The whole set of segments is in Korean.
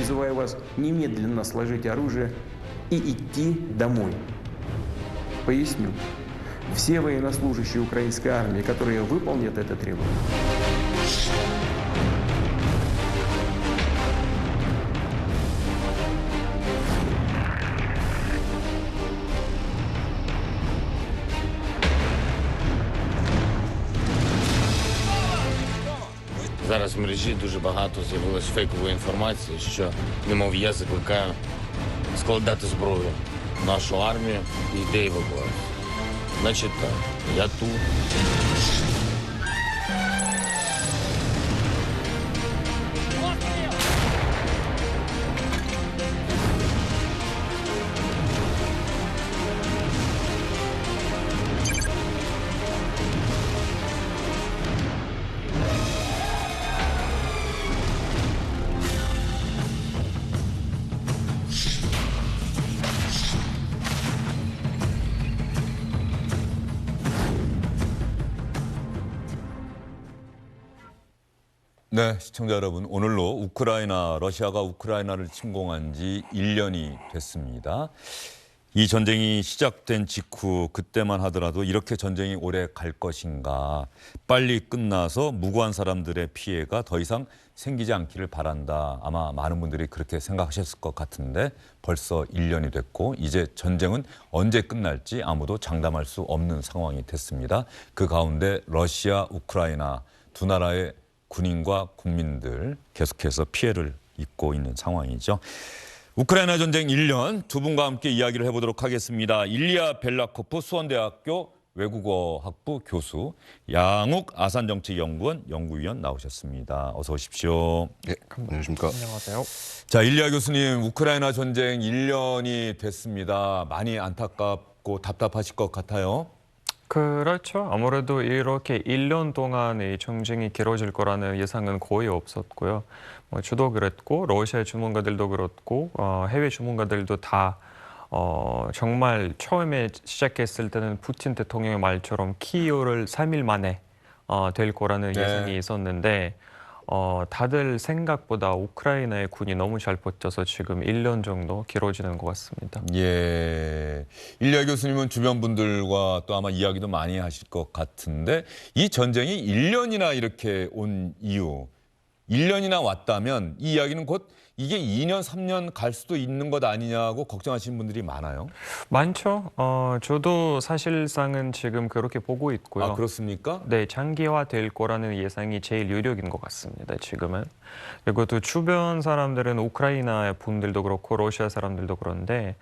призываю вас немедленно сложить оружие и идти домой. Поясню. Все военнослужащие украинской армии, которые выполнят это требование, Зараз в мережі дуже багато з'явилось фейкової інформації, що, немов я закликаю складати зброю в нашу армію і йде евакуацію. Значить так, я тут. 네, 시청자 여러분, 오늘로 러시아가 우크라이나를 침공한 지 1년이 됐습니다. 이 전쟁이 시작된 직후 그때만 하더라도 이렇게 전쟁이 오래 갈 것인가, 빨리 끝나서 무고한 사람들의 피해가 더 이상 생기지 않기를 바란다. 아마 많은 분들이 그렇게 생각하셨을 것 같은데 벌써 1년이 됐고 이제 전쟁은 언제 끝날지 아무도 장담할 수 없는 상황이 됐습니다. 그 가운데 러시아, 우크라이나 두 나라의 군인과 국민들 계속해서 피해를 입고 있는 상황이죠. 우크라이나 전쟁 1년 두 분과 함께 이야기를 해보도록 하겠습니다. 일리아 벨라코프 수원대학교 외국어학부 교수, 양욱 아산정책연구원 연구위원 나오셨습니다. 어서 오십시오. 네, 안녕하십니까. 안녕하세요. 자, 일리아 교수님, 우크라이나 전쟁 1년이 됐습니다. 많이 안타깝고 답답하실 것 같아요. 그렇죠. 아무래도 이렇게 1년 동안 이 전쟁이 길어질 거라는 예상은 거의 없었고요. 저도 그랬고 러시아 전문가들도 그렇고 해외 전문가들도 다 정말 처음에 시작했을 때는 푸틴 대통령의 말처럼 키이우를 3일 만에 될 거라는 예상이 있었는데 다들 생각보다 우크라이나의 군이 너무 잘 버텨서 지금 1년 정도 길어지는 것 같습니다. 예, 일리아 교수님은 주변 분들과 또 아마 이야기도 많이 하실 것 같은데 이 전쟁이 1년이나 이렇게 온 이유, 1년이나 왔다면 이 이야기는 곧 이게 2년, 3년 갈 수도 있는 것 아니냐고 걱정하시는 분들이 많아요. 많죠. 저도 사실상은 지금 그렇게 보고 있고요. 아, 그렇습니까? 네, 장기화될 거라는 예상이 제일 유력인 것 같습니다, 지금은. 그리고 또 주변 사람들은 우크라이나 분들도 그렇고 러시아 사람들도 그런데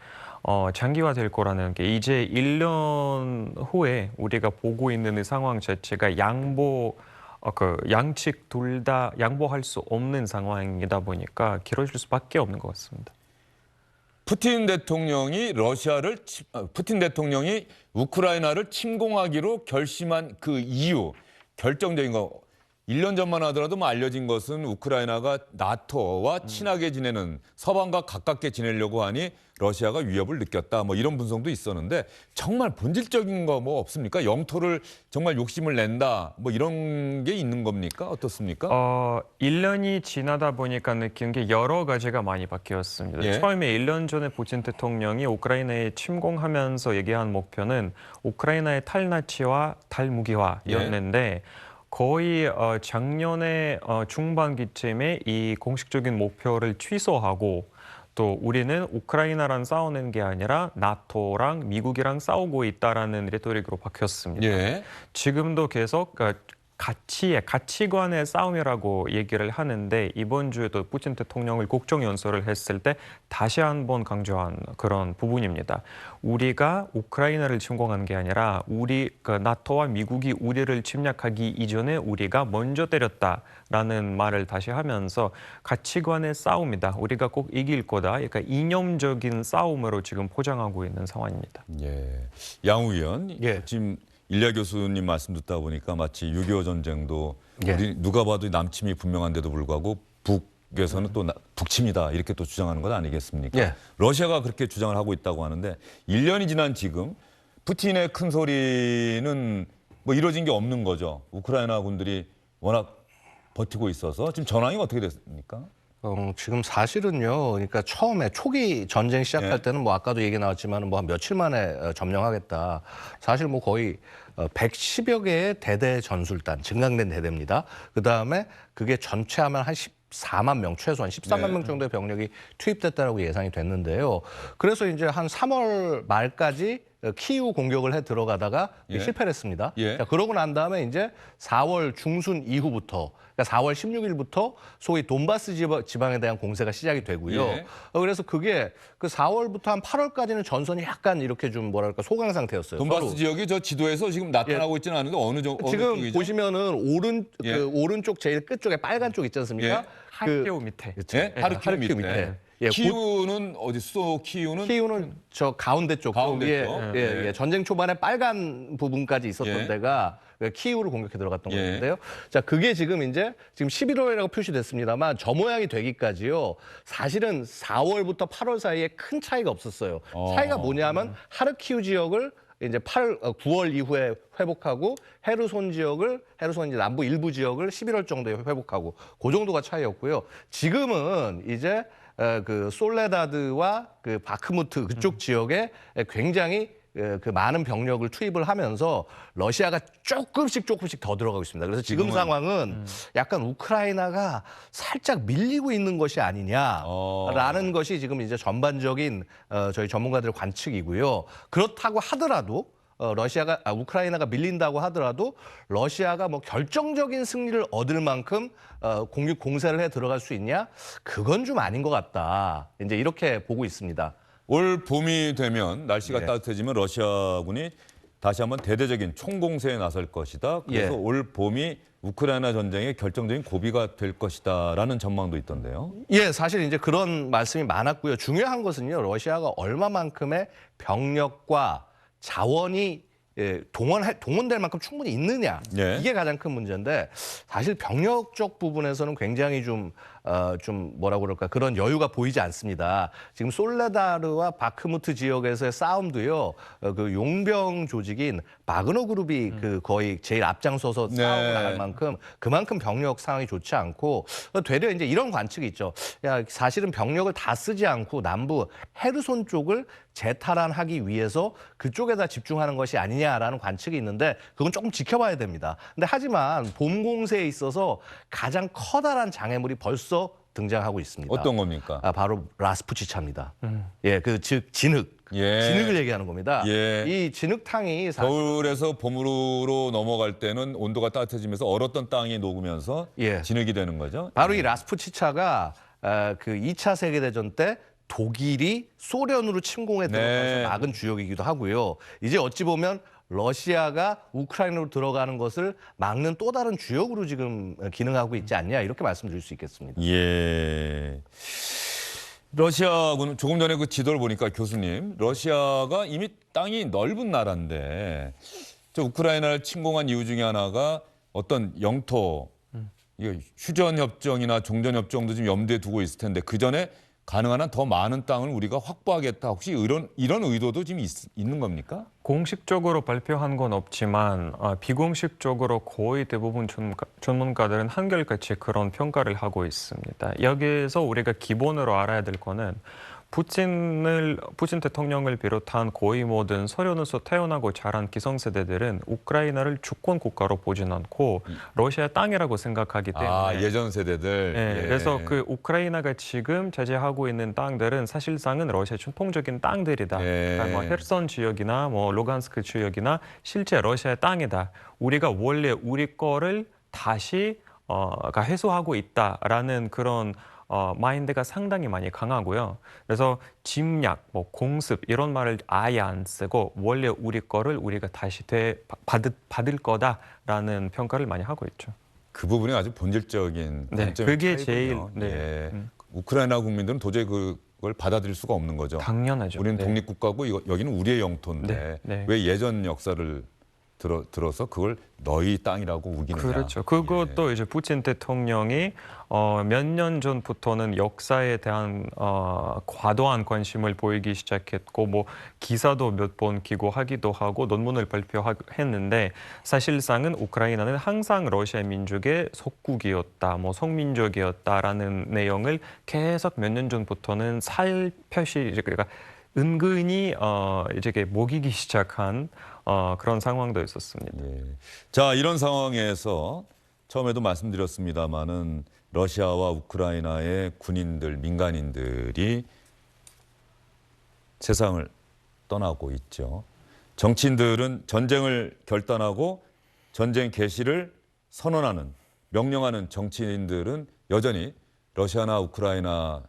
장기화될 거라는 게 이제 1년 후에 우리가 보고 있는 이 상황 자체가 양측 둘 다 양보할 수 없는 상황이다 보니까 길어질 수밖에 없는 것 같습니다. 푸틴 대통령이 우크라이나를 침공하기로 결심한 그 이유, 결정적인 거 1년 전만 하더라도 알려진 것은 우크라이나가 나토와 친하게 지내는 서방과 가깝게 지내려고 하니 러시아가 위협을 느꼈다. 이런 분석도 있었는데 정말 본질적인 거 없습니까? 영토를 정말 욕심을 낸다. 이런 게 있는 겁니까? 어떻습니까? 1년이 지나다 보니까 느낀 게 여러 가지가 많이 바뀌었습니다. 예. 처음에 1년 전에 푸틴 대통령이 우크라이나에 침공하면서 얘기한 목표는 우크라이나의 탈나치와 탈무기화였는데 거의 작년에 중반기쯤에 이 공식적인 목표를 취소하고 또 우리는 우크라이나랑 싸우는 게 아니라 나토랑 미국이랑 싸우고 있다라는 레토릭으로 바뀌었습니다. 예. 지금도 계속 가치관의 싸움이라고 얘기를 하는데 이번 주에도 푸틴 대통령을 국정연설을 했을 때 다시 한번 강조한 그런 부분입니다. 우리가 우크라이나를 침공한 게 아니라 나토와 미국이 우리를 침략하기 이전에 우리가 먼저 때렸다라는 말을 다시 하면서 가치관의 싸움이다. 우리가 꼭 이길 거다. 그러니까 이념적인 싸움으로 지금 포장하고 있는 상황입니다. 예. 양우 위원, 예. 지금 일리아 교수님 말씀 듣다 보니까 마치 6.25 전쟁도 예. 우리 누가 봐도 남침이 분명한데도 불구하고 북에서는 또 북침이다 이렇게 또 주장하는 것 아니겠습니까? 예. 러시아가 그렇게 주장을 하고 있다고 하는데 1년이 지난 지금 푸틴의 큰 소리는 이루어진 게 없는 거죠. 우크라이나 군들이 워낙 버티고 있어서 지금 전황이 어떻게 됐습니까? 지금 사실은요. 그러니까 처음에 초기 전쟁 시작할 예. 때는 뭐 아까도 얘기 나왔지만 뭐 한 며칠 만에 점령하겠다. 사실 뭐 거의 110여 개의 대대 전술단 증강된 대대입니다. 그다음에 그게 전체 하면 한 14만 명, 최소한 13만 네. 명 정도의 병력이 투입됐다라고 예상이 됐는데요. 그래서 이제 한 3월 말까지 키이우 공격을 해 들어가다가 예. 실패를 했습니다. 예. 자, 그러고 난 다음에 이제 4월 중순 이후부터, 그러니까 4월 16일부터 소위 돈바스 지방에 대한 공세가 시작이 되고요. 예. 그래서 그게 그 4월부터 한 8월까지는 전선이 약간 이렇게 좀 뭐랄까 소강 상태였어요. 돈바스 서로. 지역이 저 지도에서 지금 나타나고 있지는 않은데 어느 지금 쪽이죠? 보시면은 예. 그 오른쪽 제일 끝 쪽에 빨간 쪽 있지 않습니까? 예. 하르키우 밑에. 그렇죠. 예? 하르키우 밑에. 예, 키우는 어디 수도 키우는 키우는 저 가운데 쪽, 가운데 예, 쪽. 예, 예. 전쟁 초반에 빨간 부분까지 있었던 예. 데가 키이우를 공격해 들어갔던 예. 건데요. 자, 그게 지금 11월이라고 표시됐습니다만 저 모양이 되기까지요. 사실은 4월부터 8월 사이에 큰 차이가 없었어요. 차이가 뭐냐면 하르키우 지역을 이제 9월 이후에 회복하고 헤르손 이제 남부 일부 지역을 11월 정도에 회복하고 그 정도가 차이였고요. 지금은 이제 그 솔레다드와 그 바크무트 그쪽 지역에 굉장히 그 많은 병력을 투입을 하면서 러시아가 조금씩 더 들어가고 있습니다. 그래서 지금 지금은- 상황은 약간 우크라이나가 살짝 밀리고 있는 것이 아니냐라는 것이 지금 이제 전반적인 저희 전문가들의 관측이고요. 그렇다고 하더라도 우크라이나가 밀린다고 하더라도 러시아가 뭐 결정적인 승리를 얻을 만큼 공세를 해 들어갈 수 있냐? 그건 좀 아닌 것 같다. 이제 이렇게 보고 있습니다. 올 봄이 되면 날씨가 예. 따뜻해지면 러시아군이 다시 한번 대대적인 총공세에 나설 것이다. 그래서 예. 올 봄이 우크라이나 전쟁의 결정적인 고비가 될 것이다라는 전망도 있던데요. 예, 사실 이제 그런 말씀이 많았고요. 중요한 것은요, 러시아가 얼마만큼의 병력과 자원이 동원될 만큼 충분히 있느냐. 예. 이게 가장 큰 문제인데 사실 병력적 부분에서는 굉장히 좀 뭐라고 그럴까 그런 여유가 보이지 않습니다. 지금 솔레다르와 바크무트 지역에서의 싸움도요. 그 용병 조직인 바그너 그룹이 그 거의 제일 앞장서서 네. 싸움을 나갈 만큼 그만큼 병력 상황이 좋지 않고 되려 이제 이런 관측이 있죠. 야, 사실은 병력을 다 쓰지 않고 남부 헤르손 쪽을 재탈환하기 위해서 그쪽에다 집중하는 것이 아니냐라는 관측이 있는데 그건 조금 지켜봐야 됩니다. 근데 하지만 봄 공세에 있어서 가장 커다란 장애물이 벌써 등장하고 있습니다. 어떤 겁니까? 바로 라스푸치차입니다. 예, 즉 진흙. 예. 진흙을 얘기하는 겁니다. 예. 이 진흙탕이 사실 겨울에서 봄으로 넘어갈 때는 온도가 따뜻해지면서 얼었던 땅이 녹으면서 예. 진흙이 되는 거죠. 바로 이 라스푸치차가 그 2차 세계대전 때 독일이 소련으로 침공에 들어가서 네. 막은 주역이기도 하고요. 이제 어찌 보면 러시아가 우크라이나로 들어가는 것을 막는 또 다른 주역으로 지금 기능하고 있지 않냐 이렇게 말씀드릴 수 있겠습니다. 예. 러시아군은 조금 전에 그 지도를 보니까 교수님, 러시아가 이미 땅이 넓은 나라인데 저 우크라이나를 침공한 이유 중에 하나가 어떤 영토, 이게 휴전 협정이나 종전 협정도 지금 염두에 두고 있을 텐데 그 전에 가능한 한 더 많은 땅을 우리가 확보하겠다. 혹시 이런 의도도 지금 있는 겁니까? 공식적으로 발표한 건 없지만 비공식적으로 거의 대부분 전문가들은 한결같이 그런 평가를 하고 있습니다. 여기에서 우리가 기본으로 알아야 될 거는 푸틴 대통령을 비롯한 거의 모든 소련에서 태어나고 자란 기성세대들은 우크라이나를 주권 국가로 보진 않고 러시아 땅이라고 생각하기 때문에 아, 예전 세대들. 네, 예. 그래서 그 우크라이나가 지금 차지하고 있는 땅들은 사실상은 러시아 전통적인 땅들이다. 예. 그러니까 뭐 헤르손 지역이나 뭐 루간스크 지역이나 실제 러시아의 땅이다. 우리가 원래 우리 거를 다시 회수하고 있다라는 그런 마인드가 상당히 많이 강하고요. 그래서 침략, 뭐 공습 이런 말을 아예 안 쓰고 원래 우리 거를 우리가 다시 받을 거다라는 평가를 많이 하고 있죠. 그 부분이 아주 본질적인 네, 관점의 그게 차이군요. 제일 예. 우크라이나 국민들은 도저히 그걸 받아들일 수가 없는 거죠. 당연하죠. 우리는 네. 독립국가고 여기는 우리의 영토인데 네, 네. 왜 예전 역사를 들어서 그걸 너희 땅이라고 우기느냐. 그렇죠. 그것도 이제 푸틴 대통령이 몇 년 전부터는 역사에 대한 과도한 관심을 보이기 시작했고 뭐 기사도 몇 번 기고하기도 하고 논문을 발표했는데 사실상은 우크라이나는 항상 러시아 민족의 속국이었다, 뭐 속민족이었다라는 내용을 계속 몇 년 전부터는 살펴시 그러니까 은근히 이제 먹이기 시작한 그런 상황도 있었습니다. 예. 자, 이런 상황에서 처음에도 말씀드렸습니다마는 러시아와 우크라이나의 군인들, 민간인들이 세상을 떠나고 있죠. 정치인들은 전쟁을 결단하고 전쟁 개시를 선언하는, 명령하는 정치인들은 여전히 러시아나 우크라이나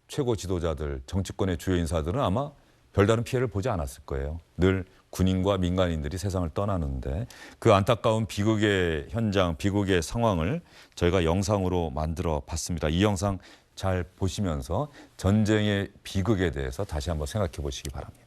최고 지도자들, 정치권의 주요 인사들은 아마 별다른 피해를 보지 않았을 거예요. 늘 군인과 민간인들이 세상을 떠나는데 그 안타까운 비극의 현장, 비극의 상황을 저희가 영상으로 만들어 봤습니다. 이 영상 잘 보시면서 전쟁의 비극에 대해서 다시 한번 생각해 보시기 바랍니다.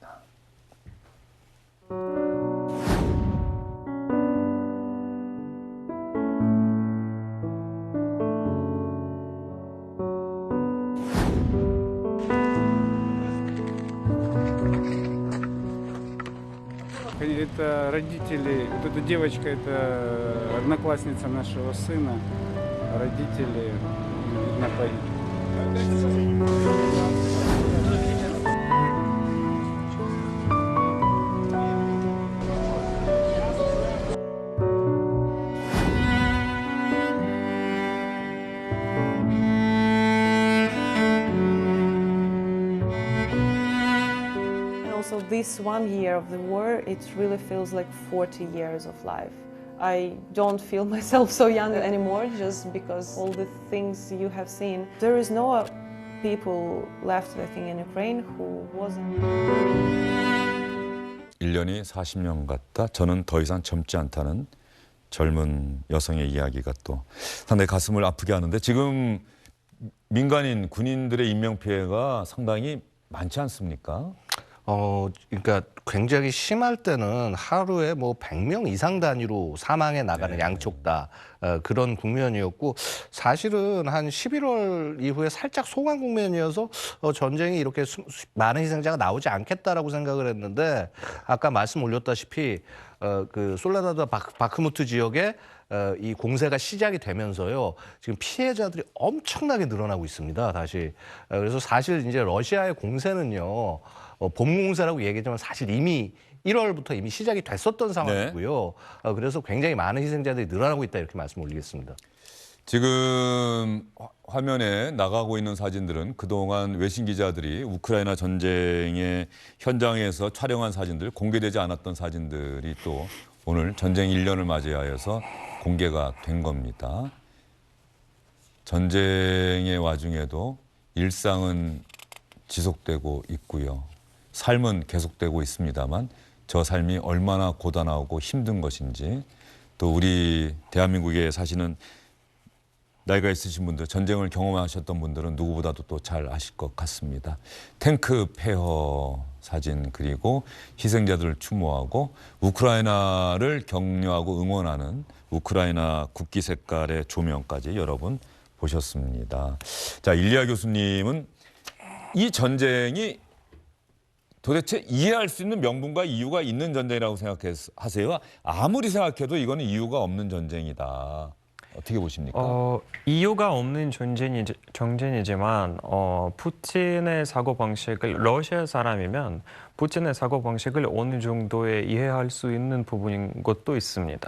Это родители, вот эта девочка, это одноклассница нашего сына, родители, видно, погибли. Also, this 1 year of the war, it really feels like 40 years of life. I don't feel myself so young anymore just because all the things you have seen. There is no people left, I think, in Ukraine who wasn't. 1년이 40년 같다. 저는 더 이상 젊지 않다는 젊은 여성의 이야기가 또 상당히 가슴을 아프게 하는데 지금 민간인 군인들의 인명피해가 상당히 많지 않습니까? 그러니까 굉장히 심할 때는 하루에 뭐 100명 이상 단위로 사망해 나가는 양쪽 다 그런 국면이었고 사실은 한 11월 이후에 살짝 소강 국면이어서 전쟁이 이렇게 많은 희생자가 나오지 않겠다라고 생각을 했는데 아까 말씀 올렸다시피 그 솔레다드 바크무트 지역에 이 공세가 시작이 되면서요. 지금 피해자들이 엄청나게 늘어나고 있습니다. 다시. 그래서 사실 이제 러시아의 공세는요. 봄공세라고 얘기하지만 사실 이미 1월부터 이미 시작이 됐었던 상황이고요. 그래서 굉장히 많은 희생자들이 늘어나고 있다 이렇게 말씀 올리겠습니다. 지금 화면에 나가고 있는 사진들은 그동안 외신 기자들이 우크라이나 전쟁의 현장에서 촬영한 사진들, 공개되지 않았던 사진들이 또 오늘 전쟁 1년을 맞이하여서 공개가 된 겁니다. 전쟁의 와중에도 일상은 지속되고 있고요. 삶은 계속되고 있습니다만 저 삶이 얼마나 고단하고 힘든 것인지 또 우리 대한민국에 사시는 나이가 있으신 분들, 전쟁을 경험하셨던 분들은 누구보다도 또 잘 아실 것 같습니다. 탱크 폐허 사진 그리고 희생자들을 추모하고 우크라이나를 격려하고 응원하는 우크라이나 국기 색깔의 조명까지 여러분 보셨습니다. 자, 일리아 교수님은 이 전쟁이 도대체 이해할 수 있는 명분과 이유가 있는 전쟁이라고 생각하세요? 아무리 생각해도 이거는 이유가 없는 전쟁이다. 어떻게 보십니까? 이유가 없는 전쟁이지만 푸틴의 사고방식을 러시아 사람이면 푸틴의 사고방식을 어느 정도에 이해할 수 있는 부분인 것도 있습니다.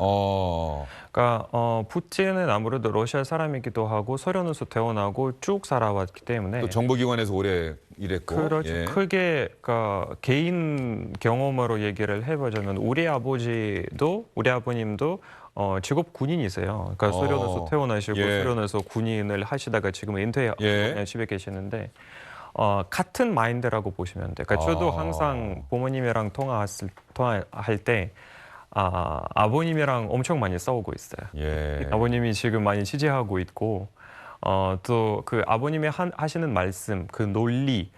그러니까 푸틴은 아무래도 러시아 사람이기도 하고 소련에서 태어나고 쭉 살아왔기 때문에 또 정보기관에서 오래 일했고 그렇죠. 예. 크게 그러니까 개인 경험으로 얘기를 해보자면 우리 아버님도 직업 군인이세요. 그러니까 소련에서 태어나시고 예. 소련에서 군인을 하시다가 지금 은퇴 집에 계시는데 같은 마인드라고 보시면 돼요. 그러니까 저도 항상 부모님이랑 통화할 때 아버님이랑 엄청 많이 싸우고 있어요. 예. 아버님이 지금 많이 취재하고 있고 또 그 아버님이 하시는 말씀, 그 논리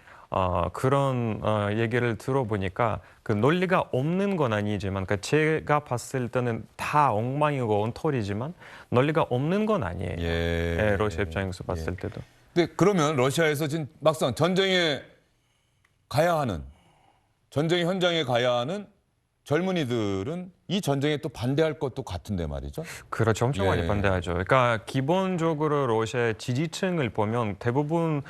그런 얘기를 들어보니까 그 논리가 없는 건 아니지만 그러니까 제가 봤을 때는 다 엉망이고 엉터리지만 논리가 없는 건 아니에요. 예. 러시아 입장에서 봤을 때도. 근데 그러면 러시아에서 지금 막상 전쟁에 가야 하는 전쟁 현장에 가야 하는 젊은이들은 이 전쟁에 또 반대할 것도 같은데 말이죠. 그렇죠. 엄청 많이 예. 반대하죠. 그러니까 기본적으로 러시아의 지지층을 보면 대부분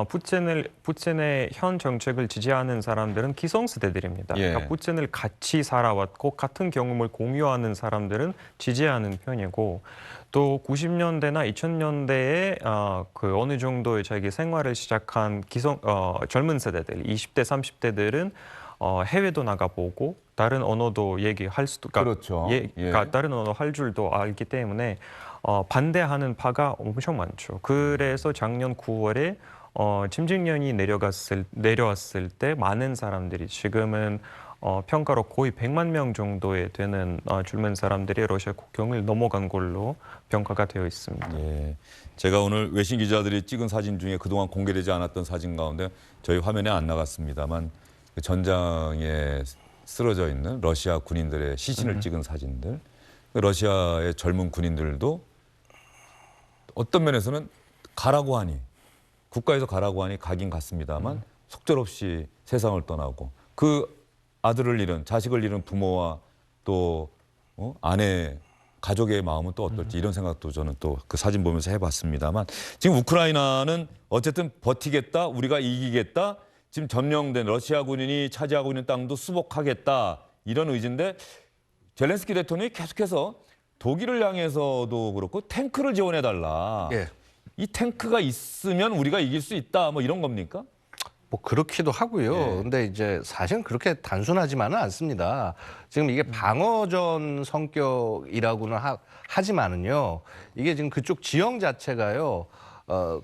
푸틴의 현 정책을 지지하는 사람들은 기성세대들입니다. 예. 그러니까 푸틴을 같이 살아왔고 같은 경험을 공유하는 사람들은 지지하는 편이고 또 90년대나 2000년대에 그 어느 정도의 자기 생활을 시작한 젊은 세대들, 20대, 30대들은 해외도 나가보고 다른 언어도 얘기할 수도 그렇죠. 그러니까 다른 언어 할 줄도 알기 때문에 반대하는 파가 엄청 많죠. 그래서 작년 9월에 침직년이 내려왔을 때 많은 사람들이 지금은 평가로 거의 100만 명 정도에 되는 젊은 사람들이 러시아 국경을 넘어간 걸로 평가가 되어 있습니다. 예. 제가 오늘 외신 기자들이 찍은 사진 중에 그동안 공개되지 않았던 사진 가운데 저희 화면에 안 나갔습니다만 그 전장에 쓰러져 있는 러시아 군인들의 시신을 찍은 사진들. 러시아의 젊은 군인들도 어떤 면에서는 가라고 하니 국가에서 가라고 하니 가긴 갔습니다만 속절없이 세상을 떠나고 그 아들을 잃은 자식을 잃은 부모와 또 아내 가족의 마음은 또 어떨지 이런 생각도 저는 또 그 사진 보면서 해봤습니다만 지금 우크라이나는 어쨌든 버티겠다 우리가 이기겠다 지금 점령된 러시아 군인이 차지하고 있는 땅도 수복하겠다 이런 의지인데 젤렌스키 대통령이 계속해서 독일을 향해서도 그렇고 탱크를 지원해달라. 예. 이 탱크가 있으면 우리가 이길 수 있다 뭐 이런 겁니까? 뭐 그렇기도 하고요. 예. 근데 이제 사실은 그렇게 단순하지만은 않습니다. 지금 이게 방어전 성격이라고는 하지만은요. 이게 지금 그쪽 지형 자체가요.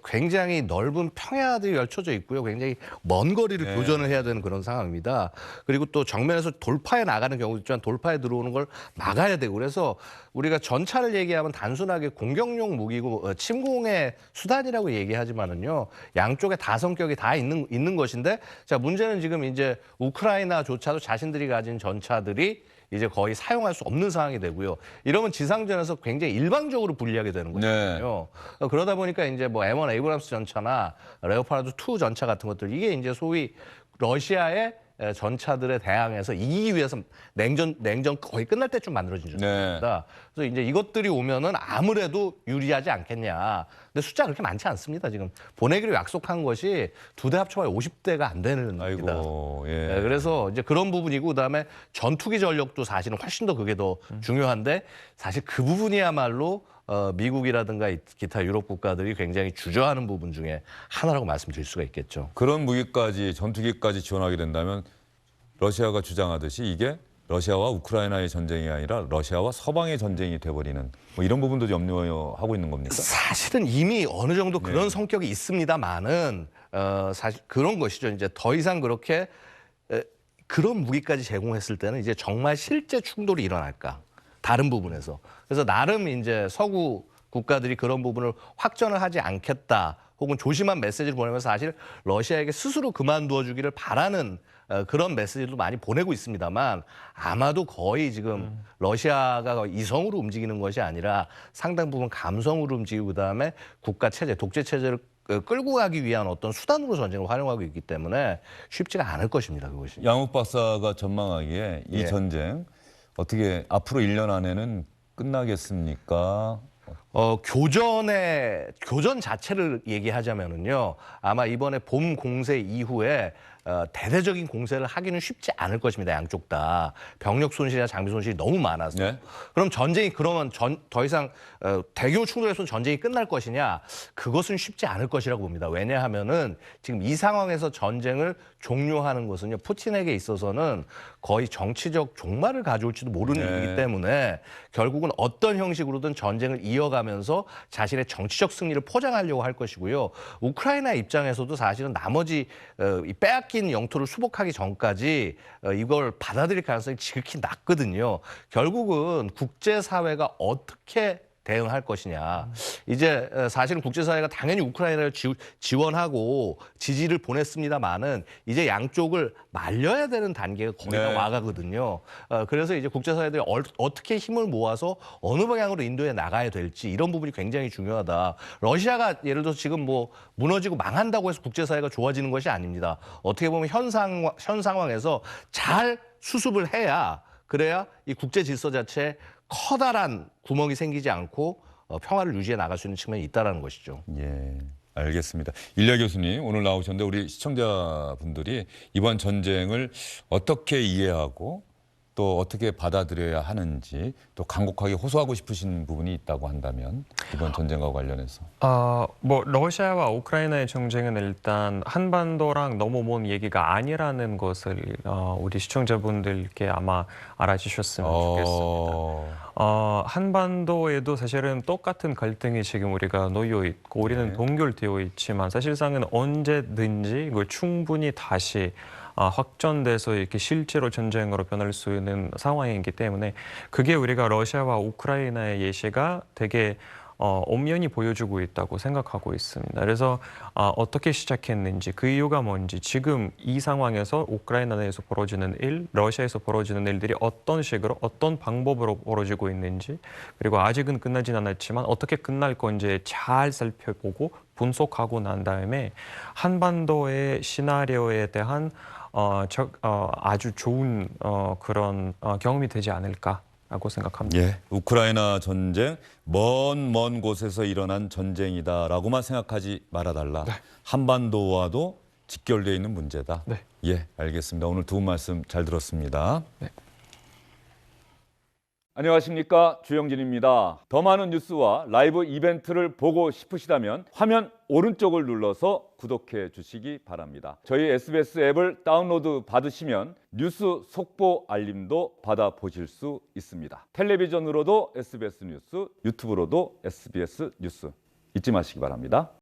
굉장히 넓은 평야들이 펼쳐져 있고요. 굉장히 먼 거리를 네. 교전을 해야 되는 그런 상황입니다. 그리고 또 정면에서 돌파해 나가는 경우도 있지만 돌파해 들어오는 걸 막아야 되고 그래서 우리가 전차를 얘기하면 단순하게 공격용 무기고 침공의 수단이라고 얘기하지만은요. 양쪽에 다 성격이 다 있는 것인데 자 문제는 지금 이제 우크라이나조차도 자신들이 가진 전차들이 이제 거의 사용할 수 없는 상황이 되고요. 이러면 지상전에서 굉장히 일방적으로 불리하게 되는 거거든요. 그러다 보니까 이제 뭐 M1 에이브람스 전차나 레오파르드 2 전차 같은 것들 이게 이제 소위 러시아의 전차들에 대항해서 이기기 위해서 냉전 거의 끝날 때쯤 만들어진 전차입니다. 그래서 이제 이것들이 오면은 아무래도 유리하지 않겠냐. 근데 숫자 그렇게 많지 않습니다. 지금 보내기로 약속한 것이 2대 합쳐봐야 50대가 안 되는 겁니다. 아이고, 예. 네, 그래서 이제 그런 부분이고 그다음에 전투기 전력도 사실은 훨씬 더 그게 더 중요한데 사실 그 부분이야말로 미국이라든가 기타 유럽 국가들이 굉장히 주저하는 부분 중에 하나라고 말씀드릴 수가 있겠죠. 그런 무기까지 전투기까지 지원하게 된다면 러시아가 주장하듯이 이게 러시아와 우크라이나의 전쟁이 아니라 러시아와 서방의 전쟁이 돼버리는 뭐 이런 부분도 염려하고 있는 겁니까? 사실은 이미 어느 정도 그런 성격이 있습니다만은 사실 그런 것이죠. 이제 더 이상 그렇게 그런 무기까지 제공했을 때는 이제 정말 실제 충돌이 일어날까? 다른 부분에서. 그래서 나름 이제 서구 국가들이 그런 부분을 확전을 하지 않겠다. 혹은 조심한 메시지를 보내면서 사실 러시아에게 스스로 그만두어 주기를 바라는 그런 메시지도 많이 보내고 있습니다만 아마도 거의 지금 러시아가 이성으로 움직이는 것이 아니라 상당 부분 감성으로 움직이고 그다음에 국가 체제, 독재 체제를 끌고 가기 위한 어떤 수단으로 전쟁을 활용하고 있기 때문에 쉽지가 않을 것입니다. 그것이. 양욱 박사가 전망하기에 이 전쟁 어떻게 앞으로 1년 안에는 끝나겠습니까? 교전 자체를 얘기하자면은요. 아마 이번에 봄 공세 이후에 대대적인 공세를 하기는 쉽지 않을 것입니다. 양쪽 다. 병력 손실이나 장비 손실이 너무 많아서. 네. 그럼 전쟁이 그러면 더 이상 대규모 충돌에서는 전쟁이 끝날 것이냐? 그것은 쉽지 않을 것이라고 봅니다. 왜냐하면은 지금 이 상황에서 전쟁을 종료하는 것은요. 푸틴에게 있어서는 거의 정치적 종말을 가져올지도 모르는 일이기 때문에 결국은 어떤 형식으로든 전쟁을 이어가면서 자신의 정치적 승리를 포장하려고 할 것이고요. 우크라이나 입장에서도 사실은 나머지 빼앗긴 영토를 수복하기 전까지 이걸 받아들일 가능성이 지극히 낮거든요. 결국은 국제사회가 어떻게 대응할 것이냐. 이제 사실은 국제사회가 당연히 우크라이나를 지원하고 지지를 보냈습니다만은 이제 양쪽을 말려야 되는 단계가 거의 다 네. 와가거든요. 그래서 이제 국제사회들이 어떻게 힘을 모아서 어느 방향으로 인도해 나가야 될지 이런 부분이 굉장히 중요하다. 러시아가 예를 들어서 지금 뭐 무너지고 망한다고 해서 국제사회가 좋아지는 것이 아닙니다. 어떻게 보면 현 상황에서 잘 수습을 해야 그래야 이 국제 질서 자체에 커다란 구멍이 생기지 않고 평화를 유지해 나갈 수 있는 측면이 있다는 것이죠. 예, 알겠습니다. 일려 교수님 오늘 나오셨는데 우리 시청자분들이 이번 전쟁을 어떻게 이해하고 또 어떻게 받아들여야 하는지 또 간곡하게 호소하고 싶으신 부분이 있다고 한다면 이번 전쟁과 관련해서. 뭐 러시아와 우크라이나의 전쟁은 일단 한반도랑 너무 먼 얘기가 아니라는 것을 우리 시청자분들께 아마 알아주셨으면 좋겠습니다. 한반도에도 사실은 똑같은 갈등이 지금 우리가 놓여 있고 우리는 동결되어 있지만 사실상은 언제든지 이걸 충분히 다시 확전돼서 이렇게 실제로 전쟁으로 변할 수 있는 상황이기 때문에 그게 우리가 러시아와 우크라이나의 예시가 되게 엄연히 보여주고 있다고 생각하고 있습니다. 그래서 어떻게 시작했는지 그 이유가 뭔지 지금 이 상황에서 우크라이나 내에서 벌어지는 일, 러시아에서 벌어지는 일들이 어떤 식으로 어떤 방법으로 벌어지고 있는지 그리고 아직은 끝나진 않았지만 어떻게 끝날 건지 잘 살펴보고 분석하고 난 다음에 한반도의 시나리오에 대한 아주 좋은 그런 경험이 되지 않을까라고 생각합니다. 예, 우크라이나 전쟁 먼 곳에서 일어난 전쟁이다라고만 생각하지 말아달라. 네. 한반도와도 직결되어 있는 문제다. 네. 예, 알겠습니다. 오늘 두 분 말씀 잘 들었습니다. 네. 안녕하십니까, 주영진입니다. 더 많은 뉴스와 라이브 이벤트를 보고 싶으시다면 화면 오른쪽을 눌러서 구독해 주시기 바랍니다. 저희 SBS 앱을 다운로드 받으시면 뉴스 속보 알림도 받아보실 수 있습니다. 텔레비전으로도 SBS 뉴스, 유튜브로도 SBS 뉴스 잊지 마시기 바랍니다.